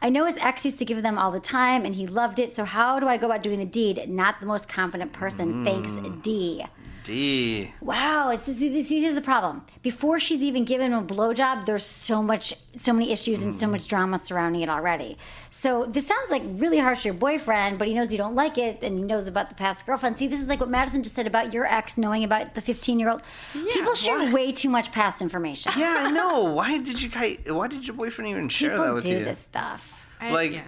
I know his ex used to give them all the time, and he loved it. So how do I go about doing the deed? Not the most confident person. Thanks, D. D. Wow, here's the problem. Before she's even given him a blowjob, there's so many issues and so much drama surrounding it already. So this sounds like really harsh to your boyfriend, but he knows you don't like it, and he knows about the past girlfriend. See, this is like what Madison just said about your ex knowing about the 15-year-old. People share way too much past information. Yeah, I know. Why did your boyfriend even share People that with do you? this stuff. Like,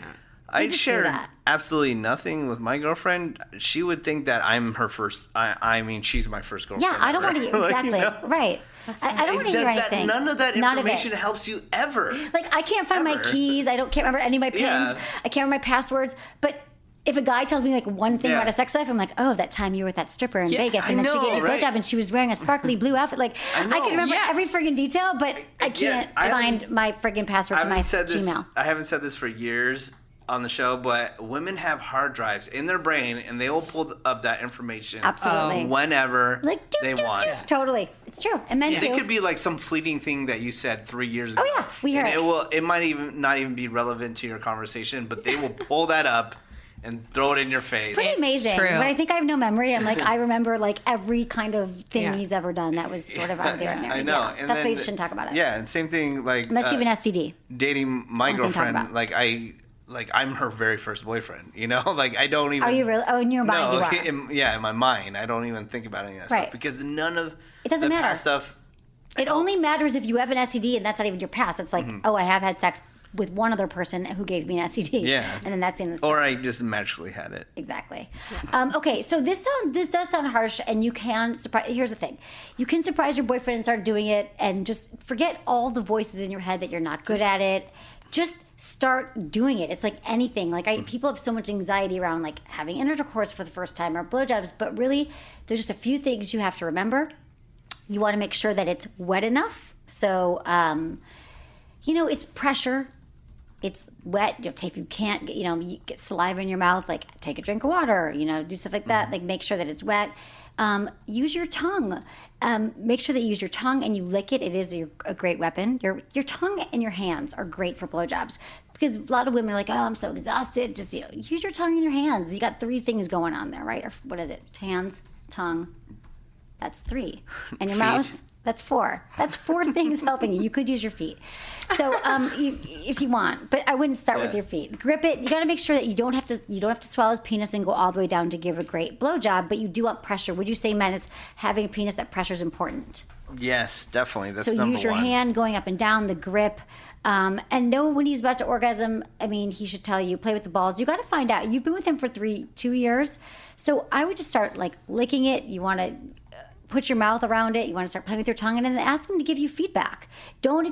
I just do shared that. absolutely nothing with my girlfriend. She would think that I'm her first. I mean, she's my first girlfriend. Yeah, I don't ever. want to Like, exactly you know? right. I don't want to hear anything. None of that None of it. information helps you ever. Like, I can't find my Ever. keys. Can't remember any of my pins. Yeah. I can't remember my passwords. But if a guy tells me like one thing about a sex life, I'm like, oh, that time you were with that stripper in Vegas, and then she gave me a blowjob, and she was wearing a sparkly blue outfit. Like, I can remember every friggin' detail, but I can't find my friggin' password to my Gmail. I haven't said this for years on the show, but women have hard drives in their brain, and they will pull up that information absolutely whenever they want. Totally, it's true. And men too. It could be like some fleeting thing that you said 3 years ago. Oh yeah, we heard it. It might even not even be relevant to your conversation, but they will pull that up and throw it in your face. It's pretty amazing. True. When I think I have no memory, I'm like, I remember like every kind of thing he's ever done that was sort of out of the ordinary. I know. Yeah. And that's why you shouldn't talk about it. Yeah, and same thing like unless you have an STD. Dating my girlfriend, I'm her very first boyfriend. You know, like I don't even. Are you really? Oh, in your mind, you are. In my mind, I don't even think about any of that stuff because none of it doesn't matter. Past stuff. It only matters if you have an STD, and that's not even your past. It's like, oh, I have had sex with one other person who gave me an STD. Yeah. And then that's in the story. Or I just magically had it. Exactly. Yeah. Okay, so this does sound harsh, and you can surprise. Here's the thing: you can surprise your boyfriend and start doing it, and just forget all the voices in your head that you're not good at it. Just start doing it. It's like anything. Like people have so much anxiety around like having intercourse for the first time or blowjobs, but really, there's just a few things you have to remember. You want to make sure that it's wet enough. So, it's pressure. It's wet. If you can't, you get saliva in your mouth, like take a drink of water, do stuff like that. Like make sure that it's wet. Use your tongue. Make sure that you use your tongue and you lick it. It is a great weapon. Your tongue and your hands are great for blowjobs because a lot of women are like, oh, I'm so exhausted. Just, use your tongue and your hands. You got 3 things going on there, right? Or what is it? Hands, tongue. That's 3. And your mouth. That's 4. That's 4 things helping you. You could use your feet. So if you want, but I wouldn't start with your feet. Grip it. You got to make sure that you don't have to swallow his penis and go all the way down to give a great blowjob, but you do want pressure. Would you say, men, is having a penis that pressure is important? Yes, definitely. That's so number use your 1. hand going up and down, the grip, and know when he's about to orgasm. I mean, he should tell you, play with the balls. You got to find out. You've been with him for 2 years, so I would just start like licking it. You want to put your mouth around it. You want to start playing with your tongue, and then ask him to give you feedback. Don't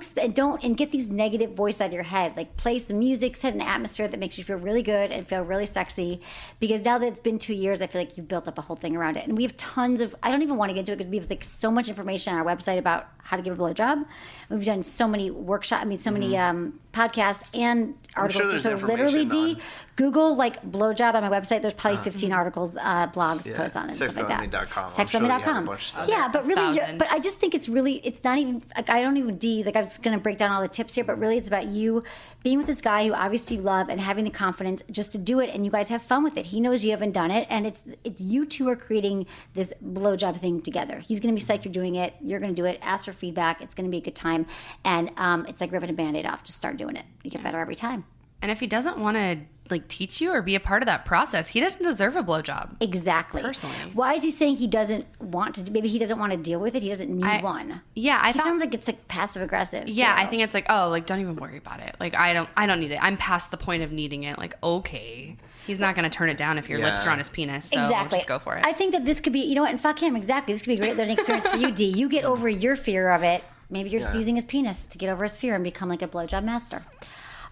get these negative voices out of your head. Like play some music, set an atmosphere that makes you feel really good and feel really sexy. Because now that it's been 2 years, I feel like you've built up a whole thing around it. And we have tons of. I don't even want to get into it because we have like so much information on our website about how to give a blowjob. We've done so many workshops. I mean, so many podcasts and articles. Sure so literally, Google like blowjob on my website. There's probably 15 articles, blogs, posts on it, and stuff like that. Sexologist.com. Yeah, but really, but I just think it's not even, like, I don't even like, I was going to break down all the tips here, but really it's about you being with this guy who obviously you love and having the confidence just to do it, and you guys have fun with it. He knows you haven't done it, and it's you two are creating this blowjob thing together. He's going to be psyched you're doing it. You're going to do it. Ask for feedback. It's going to be a good time, and it's like ripping a Band-Aid off. Just start doing it. You get better every time. And if he doesn't want to like teach you or be a part of that process, he doesn't deserve a blowjob. Exactly. Personally. Why is he saying he doesn't want to? Maybe he doesn't want to deal with it. He doesn't need one. Yeah, It sounds like it's like passive aggressive. Yeah, too. I think it's like, oh, like don't even worry about it. Like I don't need it. I'm past the point of needing it. Like okay, he's not going to turn it down if your lips are on his penis. So exactly. Just go for it. I think that this could be, and fuck him. Exactly. This could be a great learning experience for you, D. You get over your fear of it. Maybe you're just using his penis to get over his fear and become like a blowjob master.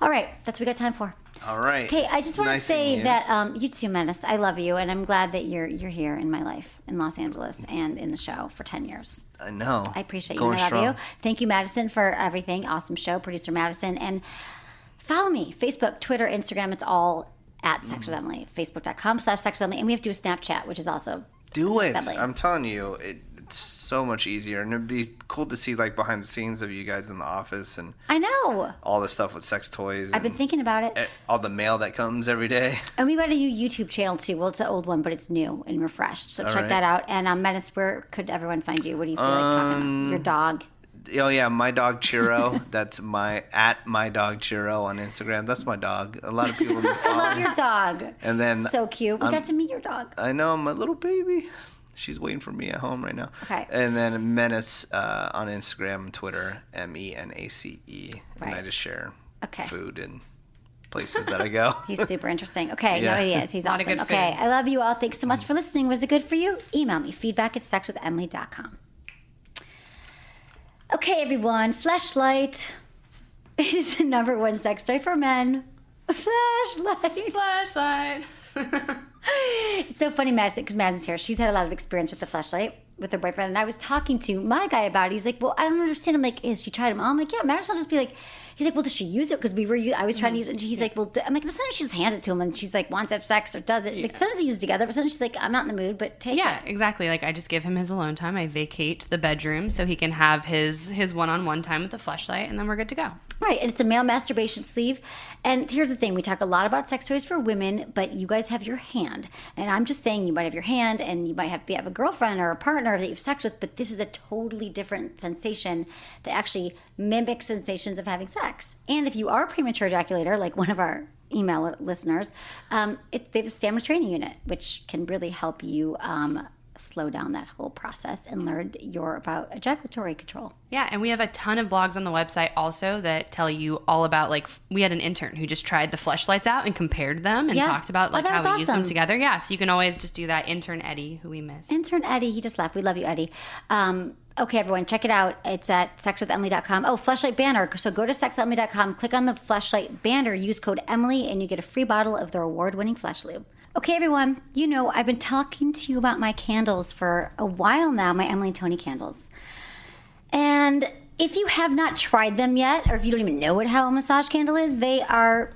All right, that's what we got time for. All right. Okay, I just want to say that you too, Menace. I love you, and I'm glad that you're here in my life in Los Angeles and in the show for 10 years. I know. I appreciate you, and I love you. Thank you, Madison, for everything. Awesome show, producer Madison. And follow me, Facebook, Twitter, Instagram. It's all at Sex with Emily. Facebook.com/Sex with Emily. And we have to do a Snapchat, which is also Do Sex it. with Emily. I'm telling you, it's so much easier, and it'd be cool to see like behind the scenes of you guys in the office and I know. all the stuff with sex toys. I've been thinking about it. All the mail that comes every day. And we got a new YouTube channel too. Well, it's an old one, but it's new and refreshed. So check that out. And Menace, where could everyone find you? What do you feel like talking about? Your dog. Oh yeah, my dog Chiro. That's my dog Chiro on Instagram. That's my dog. A lot of people follow. I love your dog. And then so cute. We got to meet your dog. I know, my little baby. She's waiting for me at home right now. Okay. And then Menace on Instagram and Twitter, MENACE. And I just share food and places that I go. He's super interesting. Okay, no, he is. He's awesome. Good okay, food. I love you all. Thanks so much for listening. Was it good for you? Email me, feedback@sexwithemily.com. Okay, everyone, Fleshlight. It is the #1 sex toy for men. A flashlight. Flashlight. It's so funny, Madison, because Madison's here. She's had a lot of experience with the fleshlight with her boyfriend. And I was talking to my guy about it. He's like, well, I don't understand. I'm like, is she tried them all? I'm like, yeah, Madison will just be like, he's like, well, does she use it? Because I was trying to use it. And he's like, well, I'm like, but sometimes she just hands it to him and she's like, wants to have sex or does it. Like, sometimes they use it together, but sometimes she's like, I'm not in the mood, but take it. Yeah, exactly. Like, I just give him his alone time. I vacate the bedroom so he can have his one-on-one time with the fleshlight, and then we're good to go. Right, and it's a male masturbation sleeve. And here's the thing, we talk a lot about sex toys for women, but you guys have your hand. And I'm just saying you might have your hand and you might have a girlfriend or a partner that you have sex with, but this is a totally different sensation that actually mimics sensations of having sex. And if you are a premature ejaculator, like one of our email listeners, they have a stamina training unit, which can really help you slow down that whole process and learn about ejaculatory control. Yeah, and we have a ton of blogs on the website also that tell you all about, like, we had an intern who just tried the fleshlights out and compared them and talked about like how we use them together. Yeah, so you can always just do that. Intern Eddie, who we miss. Intern Eddie, he just left. We love you, Eddie. Okay, everyone, check it out. It's at sexwithemily.com. Oh, fleshlight banner. So go to sexwithemily.com, click on the fleshlight banner, use code Emily, and you get a free bottle of their award-winning flesh lube. Okay, everyone, I've been talking to you about my candles for a while now, my Emily and Tony candles. And if you have not tried them yet, or if you don't even know what hell a massage candle is, they are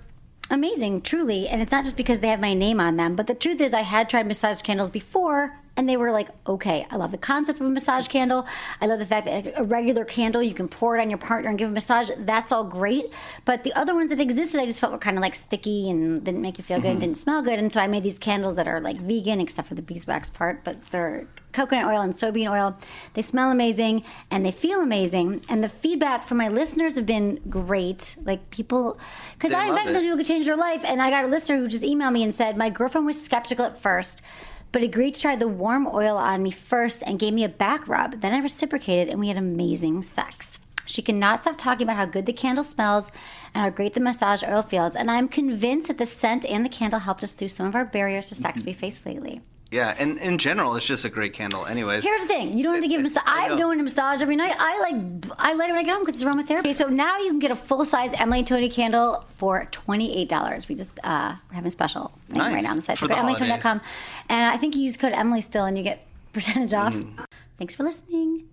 amazing, truly. And it's not just because they have my name on them, but the truth is I had tried massage candles before, and they were like, okay, I love the concept of a massage candle. I love the fact that a regular candle, you can pour it on your partner and give a massage. That's all great. But the other ones that existed, I just felt were kind of like sticky and didn't make you feel good and didn't smell good. And so I made these candles that are like vegan, except for the beeswax part, but they're coconut oil and soybean oil. They smell amazing and they feel amazing. And the feedback from my listeners have been great. Like people, because I invented those people could change their life. And I got a listener who just emailed me and said, my girlfriend was skeptical at first, but agreed to try the warm oil on me first and gave me a back rub. Then I reciprocated and we had amazing sex. She cannot stop talking about how good the candle smells and how great the massage oil feels. And I'm convinced that the scent and the candle helped us through some of our barriers to sex we face lately. Yeah, and in general, it's just a great candle anyways. Here's the thing. You don't have to give a massage. I'm doing a massage every night. I light it when I get home because it's aromatherapy. So now you can get a full-size Emily and Tony candle for $28. We just are having a special thing right now on the site. For So go the to EmilyTony.com. And I think you use code Emily still and you get percentage off. Thanks for listening.